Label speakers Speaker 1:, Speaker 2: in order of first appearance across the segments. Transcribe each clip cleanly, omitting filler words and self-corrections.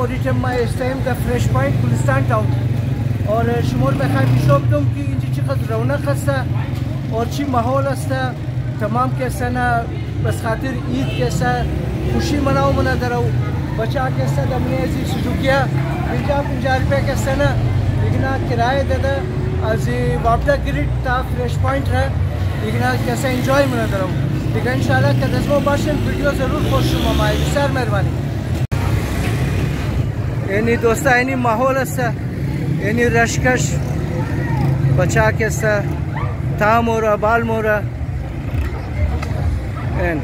Speaker 1: Moritem ist der Fresh Point Gulistan Town और शुमार बखैर मिशोबतम की इंजी चिकद रौनक हस्ता और ची माहौल हस्ता तमाम कैसा ना बस खातिर ईद कैसा खुशी मनाओ मना दराओ बचा कैसा दमने ऐसी सुजुकिया 50 रुपये कैसा ना लेकिन किराए दादा आज वापटा ग्रिड था फ्रेश पॉइंट है लेकिन कैसा एंजॉय मना दराओ लेकिन इंशाल्लाह कदस्मो बाशन वीडियो ज़रूर पोस्ट हमारे विचार मेहरबानी यानी दोस्ता यानी माहौल हस्ता यानी रशकश बचा कैसा था मोरा बाल मोरा एंड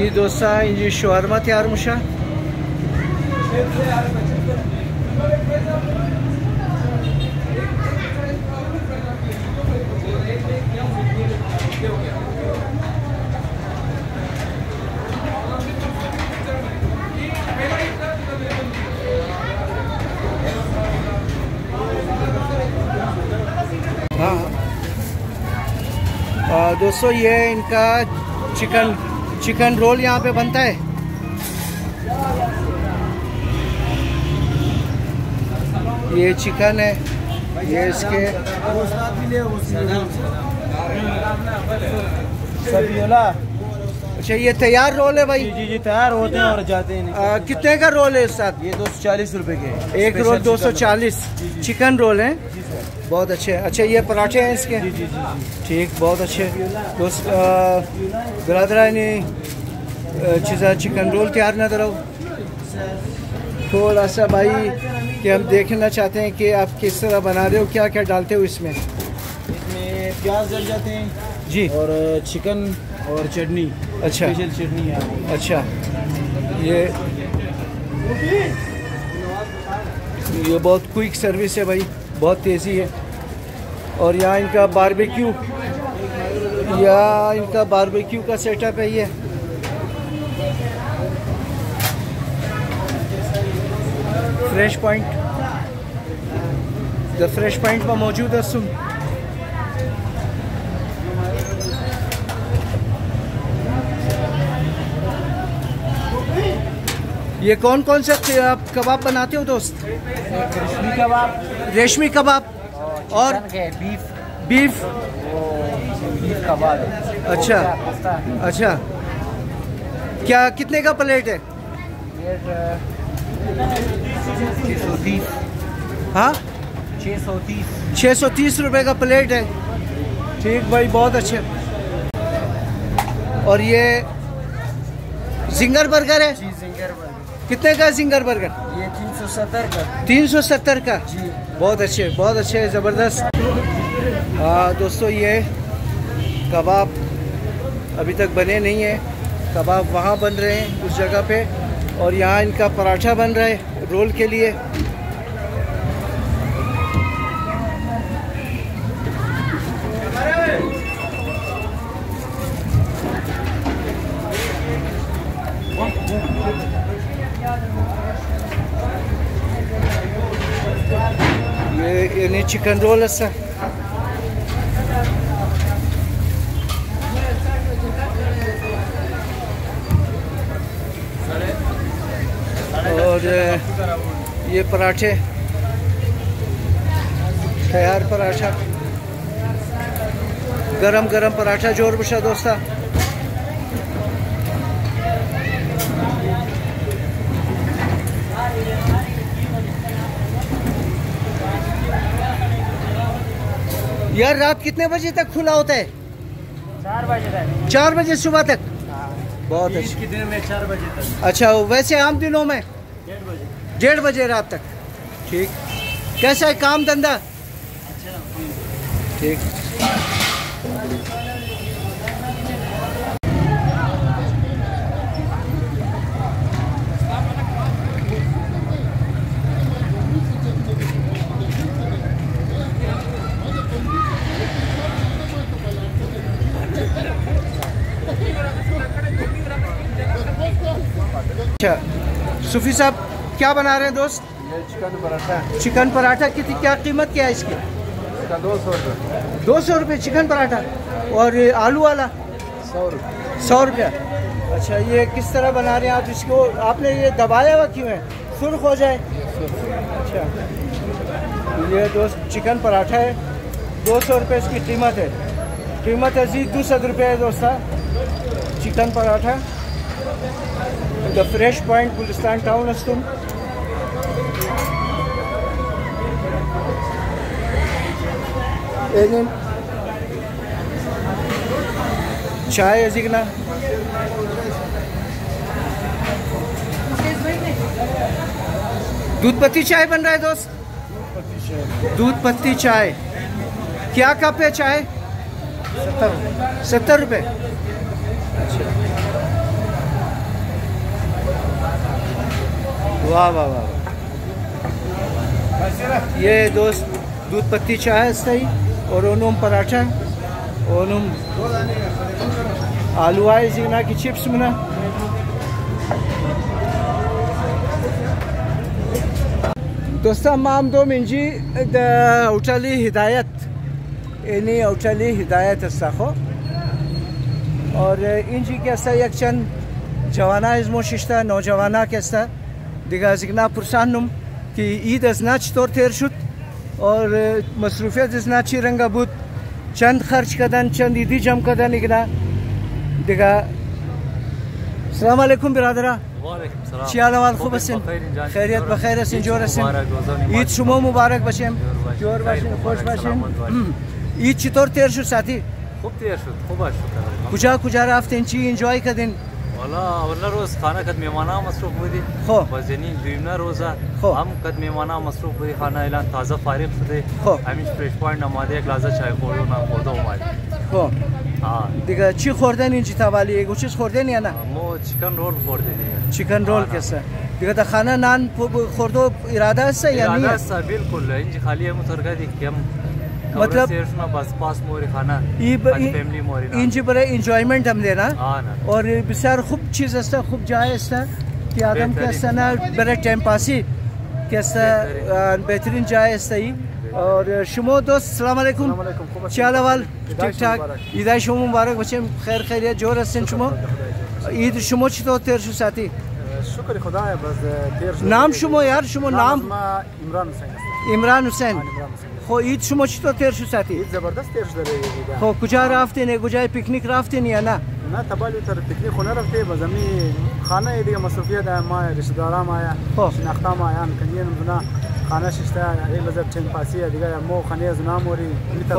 Speaker 1: ये दोस्ता इंजी शवारमा तैयार मुशा हाँ दोस्तों ये इनका चिकन रोल यहाँ पे बनता है। ये चिकन है, ये इसके अच्छा ये तैयार रोल है भाई?
Speaker 2: जी तैयार होते हैं और जाते हैं।
Speaker 1: कितने का रोल है इस साथ?
Speaker 2: ये 240 रुपए के
Speaker 1: एक रोल 240 चिकन रोल है। बहुत अच्छे। अच्छा ये पराठे हैं इसके?
Speaker 2: जी
Speaker 1: ठीक, बहुत अच्छे दोस्त बरदरा ने चीज़ा चिकन रोल तैयार न करो थोड़ा सा भाई कि हम देखना चाहते हैं कि आप किस तरह बना रहे हो, क्या क्या डालते हो इसमें?
Speaker 2: इसमें प्याज डल जाते हैं
Speaker 1: जी
Speaker 2: और चिकन और चटनी।
Speaker 1: अच्छा
Speaker 2: स्पेशल चटनी है।
Speaker 1: अच्छा ये बहुत क्विक सर्विस है भाई, बहुत तेज़ी है। और यहाँ इनका बारबेक्यू का सेटअप है। ये फ्रेश पॉइंट फ्रेश पॉइंट में मौजूद है। सुन ये कौन कौन से आप कबाब बनाते हो दोस्त? रेशमी कबाब और बीफ
Speaker 2: कबाब।
Speaker 1: अच्छा अच्छा, क्या कितने का प्लेट है?
Speaker 2: 630।
Speaker 1: हाँ 630 रुपये का प्लेट है। ठीक भाई, बहुत अच्छे। और ये जिंगर बर्गर है?
Speaker 2: जी जिंगर बर्गर।
Speaker 1: कितने का जिंगर बर्गर?
Speaker 2: ये 370 का।
Speaker 1: 370 का
Speaker 2: जी।
Speaker 1: बहुत अच्छे ज़बरदस्त। हाँ दोस्तों, ये कबाब अभी तक बने नहीं हैं। कबाब वहाँ बन रहे हैं उस जगह पे, और यहाँ इनका पराठा बन रहा है रोल के लिए। ये चिकन रोल है सर। और ये पराठे, तैयार पराठा, गरम पराठा जोर बुशा दोस्ता। यार रात कितने बजे तक खुला होता है?
Speaker 2: 4 बजे तक।
Speaker 1: 4 बजे सुबह तक? बहुत अच्छा।
Speaker 2: के दिन में 4 बजे तक।
Speaker 1: अच्छा, वैसे आम दिनों में 1:30 बजे रात तक। ठीक, कैसा है काम धंधा?
Speaker 2: अच्छा
Speaker 1: ठीक। अच्छा सूफी साहब क्या बना रहे हैं दोस्त?
Speaker 2: ये चिकन पराठा।
Speaker 1: चिकन पराठा कितनी क्या कीमत क्या है इसकी?
Speaker 2: इसका 200 रुपये।
Speaker 1: 200 रुपये चिकन पराठा। और आलू वाला
Speaker 2: 100 रुपये।
Speaker 1: 100 रुपया। अच्छा ये किस तरह बना रहे हैं आप इसको? आपने ये दबाया हुआ क्यों है? सुर्ख हो जाए। अच्छा ये दोस्त चिकन पराठा है, 200 रुपये इसकी कीमत है। कीमत है जी 200 रुपये है दोस्ता chicken paratha. The fresh point Gulistan town असतुम। चाय अजिगना दूध पत्ती चाय बन रहा है दोस्त। दूध पत्ती चाय क्या कप है चाय? 70 रुपये। अच्छा वाह वाह वाह। ये दोस्त दूध पत्ती चाय सही और ओनम पराठा ओनम आलू आए जीना की चिप्स मना। दोस्ता माम दो मिंजी द होटली हिदायत इन्हीं होटली हिदायत साखो और इंजी कैसा एक चंद जवाना इज़मो शिश्ता नौजवाना कैसा दिगा जिगना पुरसानुम कि ईद अजनाच तौर तेर शुद और मसरूफियत अजनाची रंगा बुद चंद खर्च कदन चंद ईदी जम कदन इगना दिगा। अस्सलाम वालेकुम बिरादरा। चियालवाल खूब हसन खैरियत बखैर हसन जोर हसन। ईद शुमो मुबारक बशेम जोर बशेम खुश बशेम। ईद चितौर तेर शुद साथी?
Speaker 3: खूब तेर शुद खूब शुक्र।
Speaker 1: कुजा कुजा राफ्तें ची एंजॉय कदन?
Speaker 3: वाला रोज खाना कद मेहमाना मसरूफ हुई थी।
Speaker 1: खो
Speaker 3: वजनी दुइमना रोजा
Speaker 1: खो
Speaker 3: हम कद मेहमाना मसरूफ हुई खाना ऐलान ताज़ा फारिग शुदे
Speaker 1: खो
Speaker 3: हमें फ्रेश पॉइंट नमादे एक ग्लास चाय खोलो ना खोदो हमारे।
Speaker 1: खो
Speaker 3: हाँ
Speaker 1: दिगा ची खोरदन इंची था वाली एक उचित खोरदन या ना?
Speaker 3: मो चिकन रोल खोर दे दिया।
Speaker 1: चिकन रोल कैसा दिगा था खाना नान खोरदो इरादा से या नहीं है?
Speaker 3: इरादा बिल्कुल इंजी खाली हम उतर दी कि हम
Speaker 1: मतलब
Speaker 3: बस पास मोरी खाना फैमिली मोरी ना
Speaker 1: इंजी बड़े एंजॉयमेंट हम देना।
Speaker 3: हाँ ना
Speaker 1: और बिसार खूब चीज़ ऐसा खूब जाए ऐसा कि आदम कैसा ना बड़े टाइम पासी कैसा बेहतरीन जाए ऐसा ही। और शुमो दोस्त अस्सलाम वालेकुम चालवाल ठीक ठाक ईद शुमो मुबारक बच्चे खैर खैरियत जोर हसन शुमो ईद शुमो चितो तेर शु साथी
Speaker 2: शुक्र खुदा है बस तेर
Speaker 1: नाम शुमो यार शुमो नाम इमरान हुसैन खो ईद शुमो चितो तेर शु साथी
Speaker 2: जबरदस्त तेर शु दे
Speaker 1: खो कुजा राफ्ते ने गुजाय पिकनिक राफ्ते नहीं है ना
Speaker 2: ना तबाली तर पिकनिक होना रखते बजमी खाना ये दिया मसरूफियत है मां रिश्तेदार आया शनाख्ता में आया कनियन बना खाना शिश्ता एक लजब चेंज पासी है दिगा मो खाने जना मोरी मितर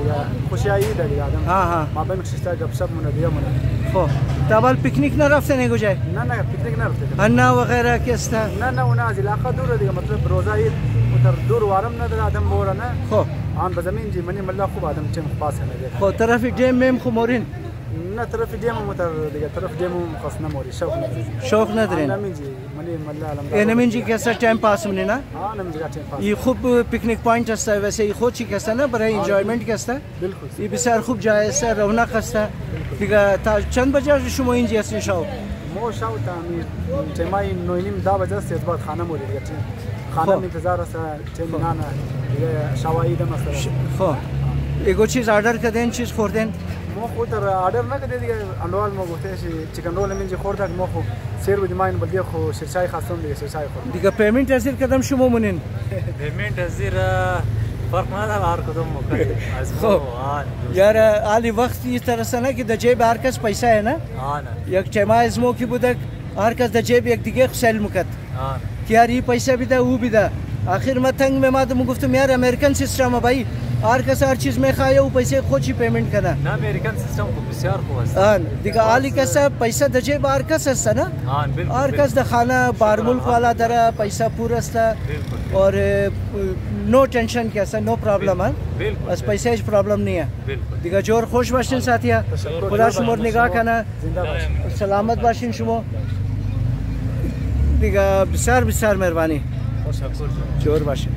Speaker 2: दिगा खुशियाई है दिगा आदम
Speaker 1: हां हां
Speaker 2: मां बन शिश्ता जब सब मन दिया मन
Speaker 1: खो तबाल पिकनिक ना राफ्ते ने गुजाय
Speaker 2: ना ना पिकनिक ना रखते
Speaker 1: अन्ना वगैरह कैसा
Speaker 2: ना ना उना इलाका दूर दिगा मतलब रोजा ईद उतर दूर वारम ना आदम बोरा ना
Speaker 1: खो
Speaker 2: आन बजमीन जी मनी मल्ला खूब आदम चेंज पास है
Speaker 1: खो तरफ डेम में खमोरिन
Speaker 2: ना तरफ डेम मतर दिगा तरफ डेम खसना मोरी
Speaker 1: शौक ना दरेन
Speaker 2: नमीन जी मनी मल्ला आलम
Speaker 1: ए नमीन जी कैसा टाइम पास हमने ना
Speaker 2: हां नमीन जी का टाइम पास
Speaker 1: ये खूब पिकनिक पॉइंट है वैसे ये खोची कैसा ना बड़ा एंजॉयमेंट कैसा
Speaker 2: बिल्कुल
Speaker 1: ये बिसार खूब जाए सर रौनक खस्ता दिगा ता चंद बजे शुमो इंजी असली शाव
Speaker 2: मो शाव ता मी जमाई नोइनिम दा बजे से बाद खाना मोरी दिगा खाना में इंतजार है चेन नाना ये शवाई द मसला
Speaker 1: खो एगो चीज ऑर्डर कर देन चीज खोर देन
Speaker 2: मो खुद ऑर्डर ना कर दिया अंडवाल मो गोते चिकन रोल में जे खोर तक मो खो शेर बजमाइन बल्दिया खो शिरचाई खासम दिगा शिरचाई खो
Speaker 1: दिगा पेमेंट हजिर कदम शुमो मुनिन
Speaker 3: पेमेंट हजिर फर्क ना था हर कदम
Speaker 1: खो यार आली वक्त इस तरह से ना कि द जेब हर कस पैसा है ना
Speaker 3: हां ना
Speaker 1: एक चमाइज मो की बुदक हर कस द जेब एक दिगे सेल मुकत
Speaker 3: हां
Speaker 1: यार ये पैसा भी था वो भी था आखिर में थंग में मातम गुफ्तम यार अमेरिकन सिस्टम है भाई हर कस हर चीज में खाया वो पैसे खोची पेमेंट करना
Speaker 3: ना अमेरिकन सिस्टम को बिसार को
Speaker 1: हां दिगा आली कसा पैसा दजे बार कस है ना
Speaker 3: हां बिल्कुल
Speaker 1: हर कस द खाना बार मुल्क वाला दरा पैसा पूरा था और नो टेंशन कैसा नो प्रॉब्लम है बस पैसे की प्रॉब्लम नहीं है दिगा जोर खुश बाशिन साथिया खुदा शुमर निगाह करना सलामत बाशिन शुमो दिगा बिसार बिसार मेहरबानी जोर बाशिन